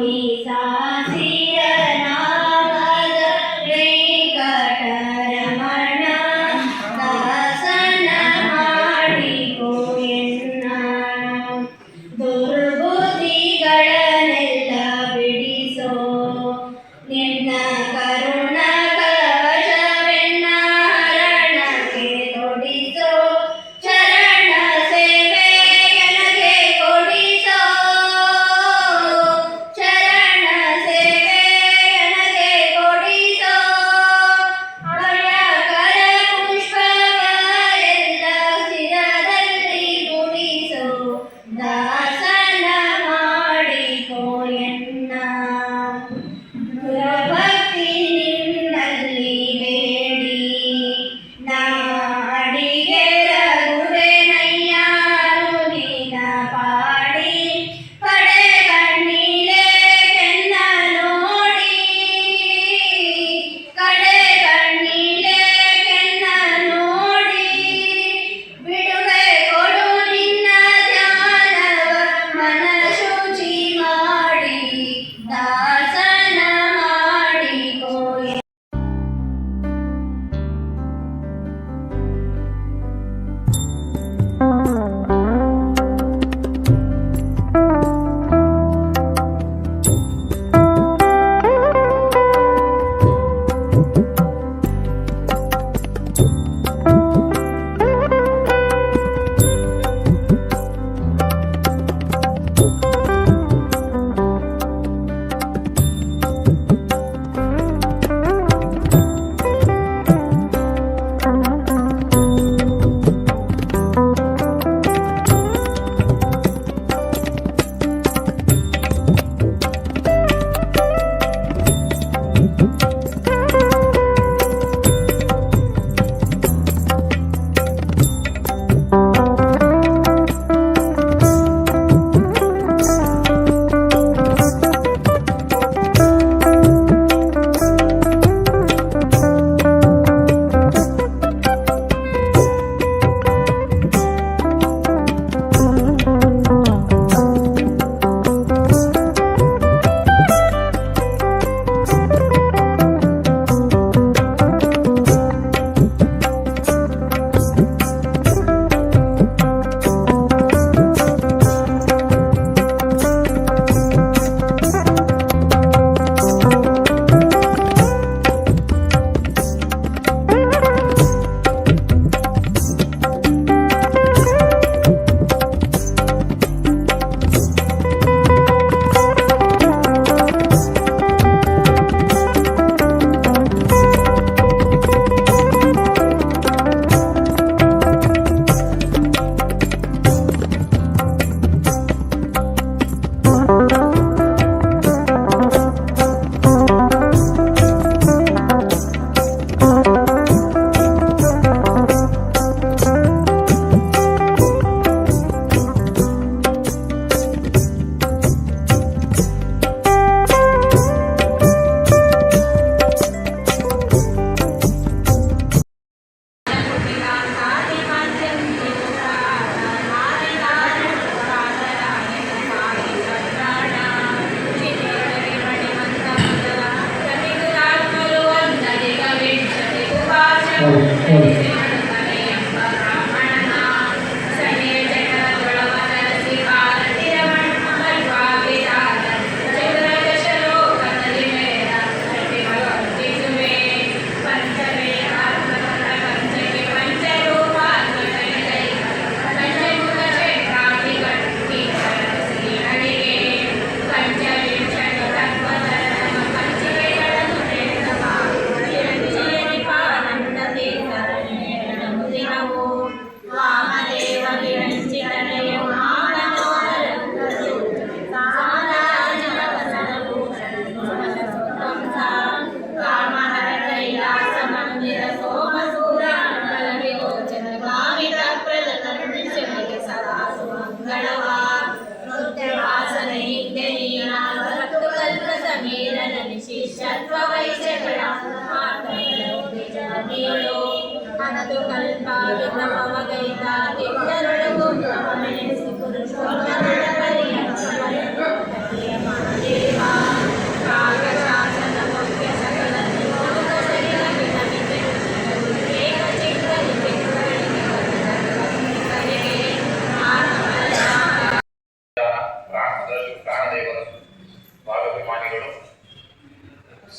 ಕಲ್ಪಾದ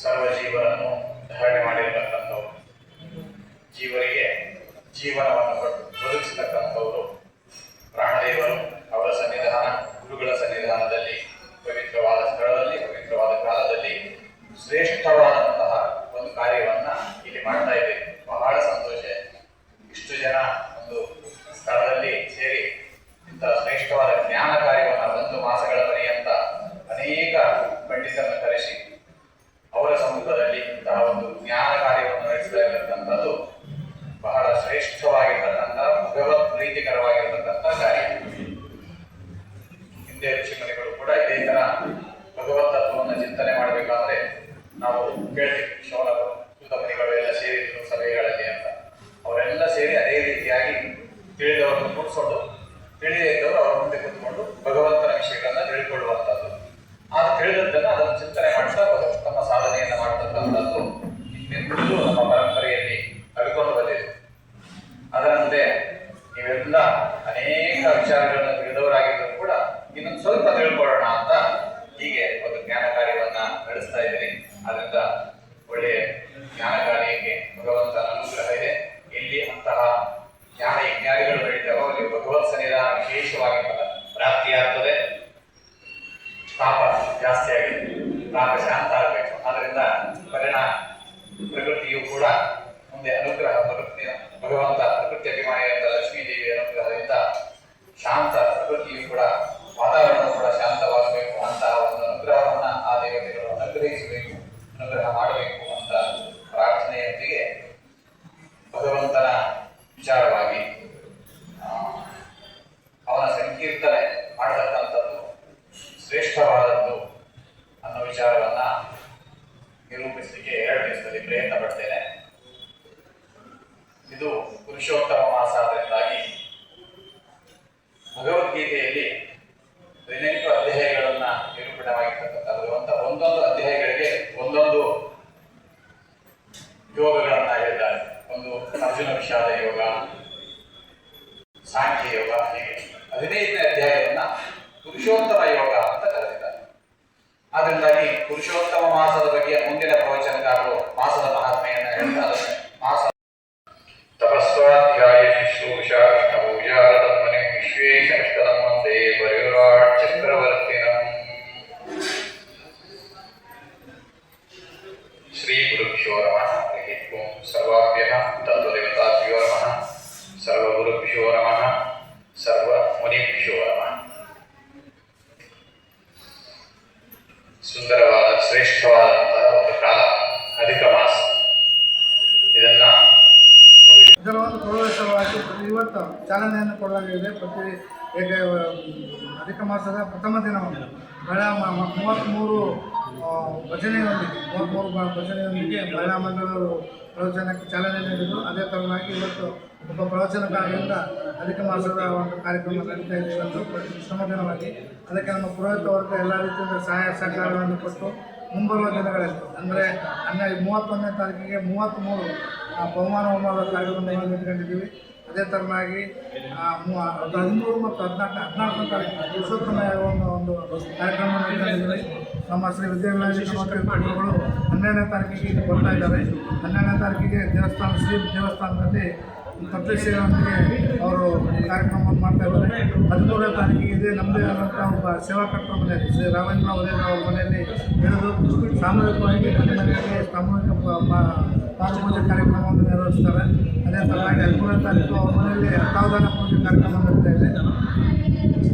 ಸರ್ವ ಜೀವನನ್ನು ಧಾರಣೆ ಮಾಡಿರತಕ್ಕಂಥವ್ರು, ಜೀವರಿಗೆ ಜೀವನವನ್ನು ಕೊಟ್ಟು ಬದುಕಿಸತಕ್ಕಂಥವರು ಪ್ರಾಣದೇವರು. ಅವರ ಸನ್ನಿಧಾನ, ಗುರುಗಳ ಸನ್ನಿಧಾನದಲ್ಲಿ, ಪವಿತ್ರವಾದ ಸ್ಥಳದಲ್ಲಿ, ಪವಿತ್ರವಾದ ಕಾಲದಲ್ಲಿ ಶ್ರೇಷ್ಠವಾದಂತಹ ಒಂದು ಕಾರ್ಯವನ್ನ ಇಲ್ಲಿ ಮಾಡ್ತಾ ಇದ್ದೇವೆ. ಬಹಳ ಸಂತೋಷ. ಇಷ್ಟು ಜನ ಒಂದು ಸ್ಥಳದಲ್ಲಿ ಸೇರಿ ಇಂತಹ ಶ್ರೇಷ್ಠವಾದ ಜ್ಞಾನ ಕಾರ್ಯವನ್ನು 1 ಮಾಸಗಳ ಪರ್ಯಂತ ಅನೇಕ ಪಂಡಿತರನ್ನು ಕರೆಸಿ ಅವರ ಸಮ್ಮುಖದಲ್ಲಿ ಇಂತಹ ಒಂದು ಜ್ಞಾನ ಕಾರ್ಯವನ್ನು ನಡೆಸ್ತಾ ಇರತಕ್ಕಂಥದ್ದು ಬಹಳ ಶ್ರೇಷ್ಠವಾಗಿರ್ತಕ್ಕಂಥ, ಭಗವತ್ ಪ್ರೀತಿಕರವಾಗಿರತಕ್ಕಂಥ ಕಾರ್ಯ. ಹಿಂದೆ ಋಷಿಮುನಿಗಳು ಕೂಡ ಇದೇ ತರ ಭಗವತ್ ತತ್ವವನ್ನು ಚಿಂತನೆ ಮಾಡಬೇಕಾದ್ರೆ ನಾವು ಕೇಳ್ತೀವಿ, ಶೌನಕರು, ಸುತಮುನಿಗಳು ಎಲ್ಲ ಸೇರಿದ್ರು ಸಭೆಗಳಲ್ಲಿ ಅಂತ. ಅವರೆಲ್ಲ ಸೇರಿ ಅದೇ ರೀತಿಯಾಗಿ ತಿಳಿದವರನ್ನು ಕೂಡಿಸ್ಕೊಂಡು, ತಿಳಿದೇ ಇದ್ದವರು ಅವರ ಮುಂದೆ ಕೂತ್ಕೊಂಡು ಭಗವಂತನ ವಿಷಯಗಳನ್ನ ತಿಳ್ಕೊಳ್ಳುವಂಥದ್ದು. ಆಗ ತಿಳಿದದ್ದನ್ನು ಅದನ್ನು ಚಿಂತನೆ ಮಾಡ್ತಾ ತಮ್ಮ ಸಾಧನೆಯನ್ನು ಮಾಡತಕ್ಕಂಥದ್ದು ಹಿಂದೆಂದೂ ನಮ್ಮ ಪರಂಪರೆಯಲ್ಲಿ ನಡ್ಕೊಂಡು ಬಂದಿದೆ. ಅದರಂತೆ ನೀವೆಲ್ಲ ಅನೇಕ ವಿಚಾರಗಳನ್ನು ತಿಳಿದವರಾಗಿದ್ದರೂ ಕೂಡ ಇನ್ನೊಂದು ಸ್ವಲ್ಪ ತಿಳ್ಕೊಳ್ಳೋಣ ಅಂತ ಹೀಗೆ ಒಂದು ಜ್ಞಾನ ಕಾರ್ಯವನ್ನ ನಡೆಸ್ತಾ ಇದ್ದೀನಿ. ಅದರಿಂದ ಒಳ್ಳೆಯ ಜ್ಞಾನ ಕಾರ್ಯಕ್ಕೆ ಭಗವಂತನ ಅನುಗ್ರಹ ಇದೆ. ಇಲ್ಲಿ ಅಂತಹ ಜ್ಞಾನ ಯಜ್ಞಾನಿಗಳು ನಡೀತಾವೋ ಅಲ್ಲಿ ಭಗವತ್ ಸನ್ನಿಧಾನ ವಿಶೇಷವಾಗಿ ಪ್ರಾಪ್ತಿಯಾಗ್ತದೆ. ತಾಪ ಜಾಸ್ತಿ ಆಗಿದೆ, ತಾಪ ಶಾಂತ ಆಗಬೇಕು. ಅದರಿಂದ ಪ್ರಕೃತಿಯು ಕೂಡ ಮುಂದೆ ಅನುಗ್ರಹ, ಭಗವಂತ ಪ್ರಕೃತಿ ಅಭಿಮಾನಿಯಾದ ಲಕ್ಷ್ಮೀ ದೇವಿಯ ಅನುಗ್ರಹದಿಂದ ಶಾಂತ ಪ್ರಕೃತಿಯು ಕೂಡ, ವಾತಾವರಣವು ಕೂಡ ಶಾಂತವಾಗಬೇಕು. ಅಂತಹ ಒಂದು ಅನುಗ್ರಹವನ್ನ ಆ ದೇವತೆಗಳು ಅನುಗ್ರಹಿಸಬೇಕು, ಅನುಗ್ರಹ ಮಾಡಬೇಕು ಅಂತ ಪ್ರಾರ್ಥನೆಯೊಂದಿಗೆ ಭಗವಂತನ ವಿಚಾರವಾಗಿ ಅವನ ಸಂಕೀರ್ತನೆ ಮಾಡತಕ್ಕಂಥದ್ದು ಶ್ರೇಷ್ಠವಾದದ್ದು ಅನ್ನೋ ವಿಚಾರವನ್ನ ನಿರೂಪಿಸಲಿಕ್ಕೆ 2 ದಿವಸದಲ್ಲಿ ಪ್ರಯತ್ನ ಪಡ್ತೇನೆ. ಇದು ಪುರುಷೋತ್ತಮ ಮಾಸ. ಅದರಿಂದಾಗಿ ಭಗವದ್ಗೀತೆಯಲ್ಲಿ 18 ಅಧ್ಯಾಯಗಳನ್ನ ನಿರೂಪಣೆವಾಗಿರ್ತಕ್ಕಂಥ ಒಂದೊಂದು ಅಧ್ಯಾಯಗಳಿಗೆ ಒಂದೊಂದು ಯೋಗಗಳನ್ನ ಹೇಳಿದ್ದಾರೆ. ಒಂದು ಅರ್ಜುನ ವಿಷಾದ ಯೋಗ, ಸಾಂಖ್ಯ ಯೋಗ, ಹೀಗೆ 15ನೇ ಅಧ್ಯಾಯವನ್ನ ಪುರುಷೋತ್ತಮ ಯೋಗ ಅಂತ ಕರೆದಿದ್ದಾರೆ. ಅದರಿಂದಾಗಿ ಪುರುಷೋತ್ತಮ ಮಾಸದ ಬಗ್ಗೆ ಮುಂದಿನ ಪ್ರವಚನಕಾರರು ಮಾಸದ ಮಹಾತ್ಮೆಯನ್ನು ಹೇಳ್ತಾರೆ. ಮಾಸ ತಪಸ್ವಾಧ್ಯಾಯ ಶುಶ್ರೂಷಾ ಪೂಜಾರತನ್ಮನೆ ವಿಶ್ವೇಶಷ್ಟದಂ ವಂದೇ ಪರಿವ್ರಾಟ್ ಚಕ್ರವರ್ತಿನಂ. ಶ್ರೀ ಗುರುಭ್ಯೋ ನಮಃ. ಓಂ ಸರ್ವಾಭ್ಯಃ ತತ್ವದೇವತಾಭ್ಯೋ ನಮಃ. ಸರ್ವಗುರುಭ್ಯೋ ನಮಃ. ಸರ್ವಮುನಿಭ್ಯೋ ನಮಃ. ಸುಂದರವಾದ ಶ್ರೇಷ್ಠವಾದಂತಹ ಒಂದು ಕಾಲ ಅಧಿಕ ಮಾಸ. ಇದನ್ನ ಇದರ ಒಂದು ಪ್ರವೇಶವಾಗಿ ಇವತ್ತು ಚಾಲನೆಯನ್ನು ಕೊಡಲಾಗಿದೆ. ಅಧಿಕ ಮಾಸದ ಪ್ರಥಮ ದಿನವನ್ನು 33 ಭಜನೆಯೊಂದಿಗೆ ಮಹಿಳಾ ಮಂಡಳರು ಪ್ರವಚನಕ್ಕೆ ಚಾಲನೆ ನೀಡಿದರು. ಅದೇ ತರನಾಗಿ ಇವತ್ತು ಒಬ್ಬ ಪ್ರವಚನಕಾರರಿಂದ ಅಧಿಕ ಮಾಸದ ಒಂದು ಕಾರ್ಯಕ್ರಮ ನಡೀತಾ ಇದೆ. ಇವತ್ತು ಪ್ರಥಮ ದಿನವಾಗಿ ಅದಕ್ಕೆ ನಮ್ಮ ಪುರೋಹಿತ ವರ್ಗ ಎಲ್ಲ ರೀತಿಯಿಂದ ಸಹಾಯ ಸಹಕಾರಗಳನ್ನು ಕೊಟ್ಟು ಮುಂಬರುವ ದಿನಗಳಲ್ಲಿ ಅಂದರೆ 31ನೇ ತಾರೀಕಿಗೆ 33 ಬಹುಮಾನ ಹೋಮದ ಕಾರ್ಯಕ್ರಮವನ್ನು ಇಟ್ಕೊಂಡಿದ್ದೀವಿ. ಅದೇ ಥರನಾಗಿ 13 ಮತ್ತು 14ನೇ ತಾರೀಕು ಪುರುಷೋತ್ತಮ ಒಂದು ಕಾರ್ಯಕ್ರಮ ಇಟ್ಕೊಂಡಿದ್ದೀವಿ. ನಮ್ಮ ಶ್ರೀ ವಿದ್ಯಾವಿಲಾಸ ಮಠಗಳು 12ನೇ ತಾರೀಕಿಗೆ ಬರ್ತಾ ಇದ್ದಾರೆ. 12ನೇ ತಾರೀಕಿಗೆ ಶ್ರೀ ದೇವಸ್ಥಾನದಲ್ಲಿ ತತ್ವಶೀಲರೊಂದಿಗೆ ಅವರು ಕಾರ್ಯಕ್ರಮವನ್ನು ಮಾಡ್ತಾ ಇದ್ದಾರೆ. 13ನೇ ತಾರೀಕಿಗೆ ಇದೆ ನಮ್ಮದೇ ಆದಂಥ ಒಬ್ಬ ಸೇವಾಕರ್ತರ ಮನೆಯಲ್ಲಿ ಶ್ರೀ ರಾಘವೇಂದ್ರ ಒಡೆಯರ್ ಅವರ ಮನೆಯಲ್ಲಿ ಹಿಡಿದು ಸಾಮೂಹಿಕವಾಗಿ ಸಾಮೂಹಿಕ ಪಾದಪೂಜೆ ಕಾರ್ಯಕ್ರಮವನ್ನು ನಿರ್ವಹಿಸ್ತಾರೆ. ಅದೇ ಥರವಾಗಿ 13ನೇ ತಾರೀಕು ಅವ್ರ ಮನೆಯಲ್ಲಿ ಅಷ್ಟಾವಧಾನ ಪೂಜೆ ಕಾರ್ಯಕ್ರಮ ನಡೀತಾ ಇದೆ.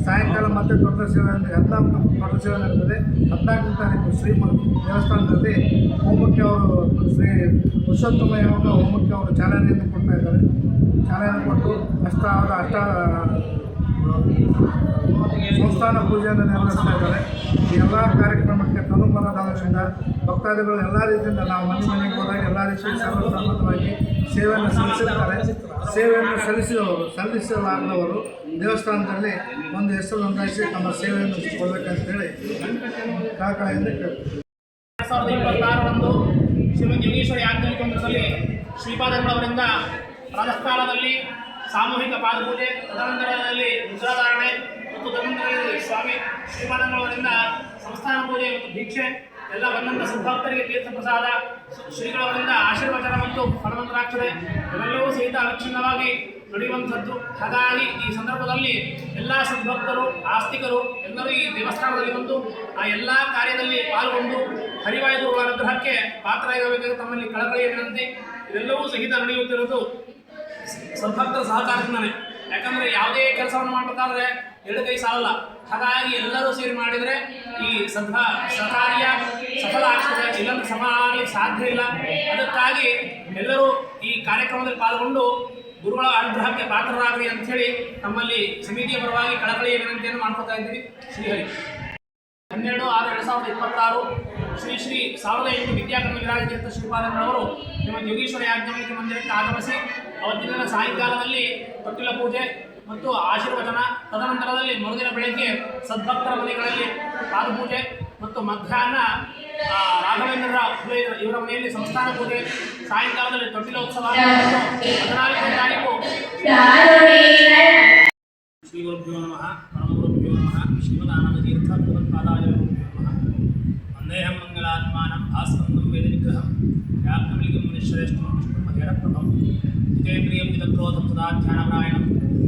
ಸಾಯಂಕಾಲ ಮತ್ತೆ ದೊಡ್ಡ ಸೇವೆಯೊಂದಿಗೆ 14 ದೊಡ್ಡ ಸೇವೆ ನಡೆದಿದೆ. 14ನೇ ತಾರೀಕು ಶ್ರೀ ದೇವಸ್ಥಾನದಲ್ಲಿ ಹೋಮಕ್ಕೆ ಅವರು ಶ್ರೀ ಪುರುಷೋತ್ತಮ ಯೋಗ ಹೋಮಕ್ಕೆ ಅವರು ಚಾಲನೆಯನ್ನು ಕೊಡ್ತಾ ಇದ್ದಾರೆ. ಚಾಲನೆ ಕೊಟ್ಟು ಸಂಸ್ಥಾನ ಪೂಜೆಯನ್ನು ನೆರವೇರಿಸ್ತಾ ಇದ್ದಾರೆ. ಈ ಎಲ್ಲ ಕಾರ್ಯಕ್ರಮಕ್ಕೆ ತನುಮನದಿಂದ ಭಕ್ತಾದಿಗಳು ಎಲ್ಲ ರೀತಿಯಿಂದ ನಾವು ಮನೆಗೆ ಹೋದಾಗ ಎಲ್ಲ ರೀತಿಯ ಸರ್ವಸಮ್ಮತವಾಗಿ ಸೇವೆಯನ್ನು ಸಲ್ಲಿಸಿರ್ತಾರೆ. ಸೇವೆಯನ್ನು ಸಲ್ಲಿಸಲಾಗದವರು ದೇವಸ್ಥಾನದಲ್ಲಿ ಒಂದು ಹೆಸರು ನೋಂದಾಯಿಸಿ ತಮ್ಮ ಸೇವೆಯನ್ನು ಕೊಡಬೇಕಂತೇಳಿ ಕಾಕಳೆಯಿಂದ ಕೇಳ್ತೀವಿ. 2026 ಶ್ರೀಮಂತ ಯೋಗೀಶ್ವರ ಯಾಜ್ಞನಿಕ ಕೇಂದ್ರದಲ್ಲಿ ಶ್ರೀಪಾದಂಗಳವರಿಂದ ರಾಜಸ್ಥಾನದಲ್ಲಿ ಸಾಮೂಹಿಕ ಪಾದಪೂಜೆ, ತದನಂತರದಲ್ಲಿ ಮುದ್ರಾಧಾರಣೆ ಮತ್ತು ತದನಂತರದಲ್ಲಿ ಸ್ವಾಮಿ ಶ್ರೀಪಾದಂಗಳವರಿಂದ ಸಂಸ್ಥಾನ ಪೂಜೆ ಮತ್ತು ಭಿಕ್ಷೆ ಎಲ್ಲ ಬಂದಂಥ ಸದ್ಭಕ್ತರಿಗೆ ತೀರ್ಥ ಪ್ರಸಾದ ಶ್ರೀಗಳವರಿಂದ ಆಶೀರ್ವಚನ ಮತ್ತು ಫಲವಂತರಾಗ್ತದೆ. ಇವೆಲ್ಲವೂ ಸಹಿತ ಅವಿಚ್ಛಿನ್ನವಾಗಿ ನಡೆಯುವಂಥದ್ದು. ಹಾಗಾಗಿ ಈ ಸಂದರ್ಭದಲ್ಲಿ ಎಲ್ಲ ಸದ್ಭಕ್ತರು ಆಸ್ತಿಕರು ಎಲ್ಲರೂ ಈ ದೇವಸ್ಥಾನದಲ್ಲಿ ಬಂದು ಆ ಎಲ್ಲ ಕಾರ್ಯದಲ್ಲಿ ಪಾಲ್ಗೊಂಡು ಹರಿವಾಯು ಗುರುಗಳ ಅನುಗ್ರಹಕ್ಕೆ ಪಾತ್ರರಾಗಬೇಕಾಗಿ ತಮ್ಮಲ್ಲಿ ಕಳಕಳಿಯ ವಿನಂತಿ. ಇವೆಲ್ಲವೂ ಸಹಿತ ನಡೆಯುತ್ತಿರುವುದು ಸದ್ಭಕ್ತರ ಸಹಕಾರದಿಂದಲೇ. ಯಾಕಂದರೆ ಯಾವುದೇ ಕೆಲಸವನ್ನು ಮಾಡಬೇಕಾದ್ರೆ ಎರಡು ಕೈ ಸಾಲಲ್ಲ. ಹಾಗಾಗಿ ಎಲ್ಲರೂ ಸೇರಿ ಮಾಡಿದರೆ ಈ ಸಕಾರ್ಯ ಸಫಲ ಆಗ್ತದೆ, ಇಲ್ಲಂದ್ರೆ ಸಫಲ ಆಗಲಿಕ್ಕೆ ಸಾಧ್ಯ ಇಲ್ಲ. ಅದಕ್ಕಾಗಿ ಎಲ್ಲರೂ ಈ ಕಾರ್ಯಕ್ರಮದಲ್ಲಿ ಪಾಲ್ಗೊಂಡು ಗುರುಗಳ ಅನುಗ್ರಹಕ್ಕೆ ಪಾತ್ರರಾಗಲಿ ಅಂಥೇಳಿ ತಮ್ಮಲ್ಲಿ ಸಮಿತಿಯ ಪರವಾಗಿ ಕಳಕಳಿಯ ವಿನಂತಿಯನ್ನು ಮಾಡ್ಕೊತಾ ಇದ್ದೀವಿ. ಶ್ರೀಹರಿ 12/6/2026 ಶ್ರೀ 1008 ವಿದ್ಯಾಕರ್ಮ ವಿರಾಜತೀರ್ಥ ಶ್ರೀಪಾದಂಗಳವರು ಶ್ರೀಮದ್ ಯೋಗೀಶ್ವರ ಯಾಜ್ಞವಲ್ಕ್ಯ ಮಂದಿರಕ್ಕೆ ಆಗಮಿಸಿ ಅವತ್ತಿನ ದಿನ ಸಾಯಂಕಾಲದಲ್ಲಿ ತೊಟ್ಟಿಲ ಪೂಜೆ ಮತ್ತು ಆಶೀರ್ವಚನ, ತದನಂತರದಲ್ಲಿ ಮರುದಿನ ಬೆಳಗ್ಗೆ ಸದ್ಭಕ್ತರ ಮನೆಗಳಲ್ಲಿ ಪಾದಪೂಜೆ ಮತ್ತು ಮಧ್ಯಾಹ್ನ ರಾಘವೇಂದ್ರರಾವ್ ಇವರ ಮನೆಯಲ್ಲಿ ಸಂಸ್ಥಾನ ಪೂಜೆ, ಸಾಯಂಕಾಲದಲ್ಲಿ ತೊಟ್ಟಿಲೋತ್ಸವ. 14ನೇ ತಾರೀಕು ಶ್ರೀ ಗುರುಭ್ಯೋ ನಮಃ ಪರಮಗುರುಭ್ಯೋ ನಮಃ ಶ್ರೀಮದಾನಂದತೀರ್ಥ ಭಗವತ್ಪಾದಾಯ ನಮಃ. ವಂದೇಹಂ ಮಂಗಲಾತ್ಮಾನಂ ಭಾಸ್ಕಂದಂ ವೇದ ವಿಗ್ರಹಂ ವ್ಯಾಪ್ತಮಿಲಿಗಂ ಮುನಿಶ್ರೇಷ್ಠಂ ವಿಷ್ಣುಮಹೇರಪ್ರಭಂ ಜಿತೇಂದ್ರಿಯಂ ಜಿತಕ್ರೋಧಂ ಸದಾ ಧ್ಯಾನಪರಾಯಣಂ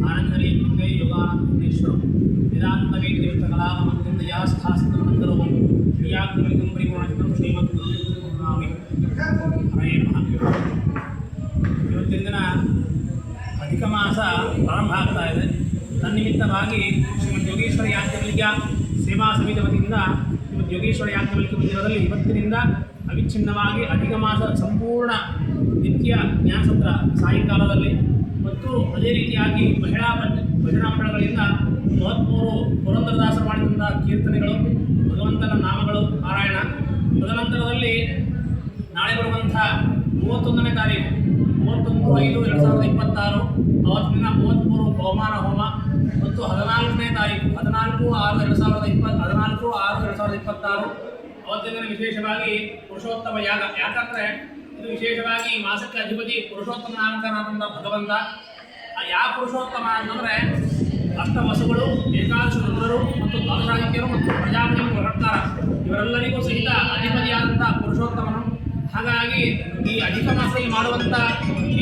ಆನಂದನೀಯಂ ಮುಂದೆ ಯೋಗಾನಂದೇಶ್ವರಂ ವೇದಾಂತವೇದಕಲಾಮಂದಿಯ ಸ್ಥಾಸ್ತಮನಂದರೂಪಂ ಪ್ರಿಯಾಗ್ರಮಿಗಂ ಪರಿಪೂರ್ಣಚಿತಂ ಶ್ರೀಮದ್ಗುರುನಾಮಿ ಹರೇ ನಮಃ. ಇವತ್ತಿನ ದಿನ ಅಧಿಕ ಮಾಸ ಪ್ರಾರಂಭ ಆಗ್ತಾ ಇದೆ. ತನ್ನಿಮಿತ್ತವಾಗಿ ಶ್ರೀಮದ್ ಯೋಗೀಶ್ವರ ಯಾಜ್ಞವಲ್ಕ್ಯ ಸೇವಾ ಸಮಿತಿ ವತಿಯಿಂದ ಶ್ರೀಮದ್ ಯೋಗೀಶ್ವರ ಯಾಜ್ಞವಲ್ಕ್ಯ ಮಂದಿರದಲ್ಲಿ ಇವತ್ತಿನಿಂದ ಅವಿಚ್ಛಿನ್ನವಾಗಿ ಅಧಿಕ ಮಾಸ ಸಂಪೂರ್ಣ ನಿತ್ಯ ಜ್ಞಾನಸತ್ರ ಸಾಯಂಕಾಲದಲ್ಲಿ ಮತ್ತು ಅದೇ ರೀತಿಯಾಗಿ ಮಹಿಳಾ ಭಜನಾ ಮಂಡಳಗಳಿಂದ 33 ಪುರಂದರದಾಸರು ಮಾಡಿದಂಥ ಕೀರ್ತನೆಗಳು, ಭಗವಂತನ ನಾಮಗಳು ಪಾರಾಯಣ. ತದನಂತರದಲ್ಲಿ ನಾಳೆ ಬರುವಂಥ 31ನೇ ತಾರೀಕು 31/5/2026 ಅವತ್ತಿನ 33 ಬಹುಮಾನ ಹೋಮ ಮತ್ತು 14ನೇ ತಾರೀಕು 14/6/2026 ಅವತ್ತಿನ ವಿಶೇಷವಾಗಿ ಪುರುಷೋತ್ತಮ ಯಾಗ. ಯಾಕಂದರೆ ಇದು ವಿಶೇಷವಾಗಿ ಮಾಸಕ್ಕೆ ಅಧಿಪತಿ ಪುರುಷೋತ್ತಮ ನಾಮಕನಾದಂಥ ಭಗವಂತ. ಯಾವ ಪುರುಷೋತ್ತಮ ಅಂತಂದರೆ ಅಷ್ಟವಸುಗಳು, ಏಕಾದಶ ರುದ್ರರು ಮತ್ತು ದ್ವಾದಶಾದಿತ್ಯರು ಮತ್ತು ಪ್ರಜಾಪತಿ ಹೊರಡ್ತಾರ ಇವರೆಲ್ಲರಿಗೂ ಸಹಿತ ಅಧಿಪತಿಯಾದಂಥ ಪುರುಷೋತ್ತಮನು. ಹಾಗಾಗಿ ಈ ಅಧಿಕ ಮಾಸದಲ್ಲಿ ಮಾಡುವಂಥ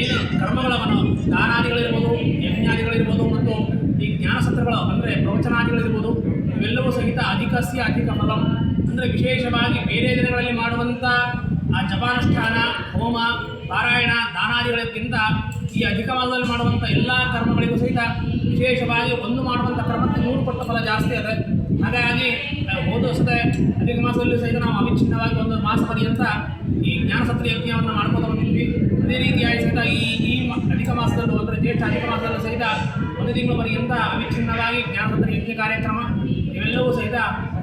ಏನು ಕರ್ಮಗಳವನು ದಾನಾದಿಗಳಿರ್ಬೋದು, ಯಜ್ಞಾದಿಗಳಿರ್ಬೋದು ಮತ್ತು ಈ ಜ್ಞಾನಸತ್ರಗಳು ಅಂದರೆ ಪ್ರವಚನಾದಿಗಳಿರ್ಬೋದು, ಇವೆಲ್ಲವೂ ಸಹಿತ ಅಧಿಕಸ್ಯ ಅಧಿಕ ಫಲಂ. ಅಂದರೆ ವಿಶೇಷವಾಗಿ ಬೇರೆ ದಿನಗಳಲ್ಲಿ ಮಾಡುವಂಥ ಆ ಜಪಾನುಷ್ಠಾನ, ಹೋಮ, ಪಾರಾಯಣ, ದಾನಾದಿಗಳಿಗಿಂತ ಈ ಅಧಿಕ ಮಾಸದಲ್ಲಿ ಮಾಡುವಂಥ ಎಲ್ಲ ಕರ್ಮಗಳಿಗೂ ಸಹಿತ ವಿಶೇಷವಾಗಿ ಒಂದು ಮಾಡುವಂಥ ಕರ್ಮಕ್ಕೆ 100 ಪಟ್ಟು ಫಲ ಜಾಸ್ತಿ ಇದೆ. ಹಾಗಾಗಿ ಹೋದ ವರ್ಷದ ಅಧಿಕ ಮಾಸದಲ್ಲಿ ಸಹಿತ ನಾವು ಅವಿಚ್ಛಿನ್ನವಾಗಿ ಒಂದು ಮಾಸ ಪರ್ಯಂತ ಈ ಜ್ಞಾನಸತ್ರ ಯಜ್ಞವನ್ನು ಮಾಡ್ಕೊಂಡು ಬಂದಿದ್ವಿ. ಅದೇ ರೀತಿಯಾಗಿ ಸಹಿತ ಈ ಅಧಿಕ ಮಾಸದಲ್ಲೂ ಅಂದರೆ ಜ್ಯೇಷ್ಠ ಅಧಿಕ ಮಾಸದಲ್ಲೂ ಸಹಿತ ಒಂದು ತಿಂಗಳ ಪರ್ಯಂತ ಅವಿಚ್ಛಿನ್ನವಾಗಿ ಜ್ಞಾನಸತ್ರ ಯಜ್ಞ ಕಾರ್ಯಕ್ರಮ ಇವೆಲ್ಲವೂ ಸಹಿತ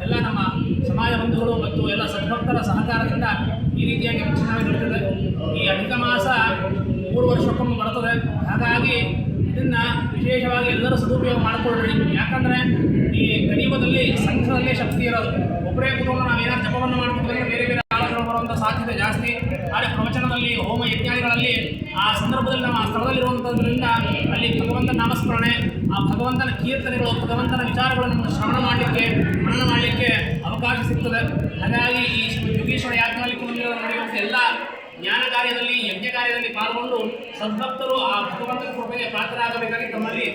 ಎಲ್ಲ ನಮ್ಮ ಸಮಾಜ ಬಂಧುಗಳು ಮತ್ತು ಎಲ್ಲ ಸದ್ಭಕ್ತರ ಸಹಕಾರದಿಂದ ಈ ರೀತಿಯಾಗಿ ಅವಿಚ್ಛಿನ್ನವಾಗಿ ನಡೀತದೆ. ಈ ಅಧಿಕ ಮಾಸ 3 ವರ್ಷಕ್ಕೊಮ್ಮೆ ಬರ್ತದೆ. ಹಾಗಾಗಿ ಇದನ್ನು ವಿಶೇಷವಾಗಿ ಎಲ್ಲರೂ ಸದುಪಯೋಗ ಮಾಡಿಕೊಳ್ಳ್ರಿ. ಯಾಕಂದರೆ ಈ ಕಲಿಯುಗದಲ್ಲಿ ಸಂಘದಲ್ಲೇ ಶಕ್ತಿ ಇರೋದು. ಒಬ್ಬರೇ ಕೂತ್ಕೊಂಡು ನಾವೇನಾದ್ರು ಜಪವನ್ನು ಮಾಡ್ತಿದ್ರೆ ಬೇರೆ ಬೇರೆ ಆಲೋಚನೆ ಬರುವಂಥ ಸಾಧ್ಯತೆ ಜಾಸ್ತಿ. ಆದರೆ ಪ್ರವಚನದಲ್ಲಿ, ಹೋಮ ಯಜ್ಞಾದಿಗಳಲ್ಲಿ ಆ ಸಂದರ್ಭದಲ್ಲಿ ನಾವು ಆ ಸ್ಥಳದಲ್ಲಿರುವಂಥದ್ರಿಂದ ಅಲ್ಲಿ ಭಗವಂತನ ನಾಮಸ್ಮರಣೆ, ಆ ಭಗವಂತನ ಕೀರ್ತನೆಗಳು, ಭಗವಂತನ ವಿಚಾರಗಳನ್ನು ಶ್ರವಣ ಮಾಡಲಿಕ್ಕೆ, ಮನನ ಮಾಡಲಿಕ್ಕೆ ಅವಕಾಶ ಸಿಗ್ತದೆ. ಹಾಗಾಗಿ ಈ ಯೋಗೀಶ್ವರ ಯಾಜ್ಞವಲ್ಕ್ಯ ಮಂದಿರದಲ್ಲಿ ನಡೆಯುವಂಥ ಎಲ್ಲ ಜ್ಞಾನ ಕಾರ್ಯದಲ್ಲಿ, ಯಜ್ಞ ಕಾರ್ಯದಲ್ಲಿ ಪಾಲ್ಗೊಂಡು ಸದ್ಭಕ್ತರು ಆ ಭಗವಂತನ ಕೃಪೆಗೆ ಪಾತ್ರರಾಗಬೇಕಾಗಿ ತಮ್ಮಲ್ಲಿ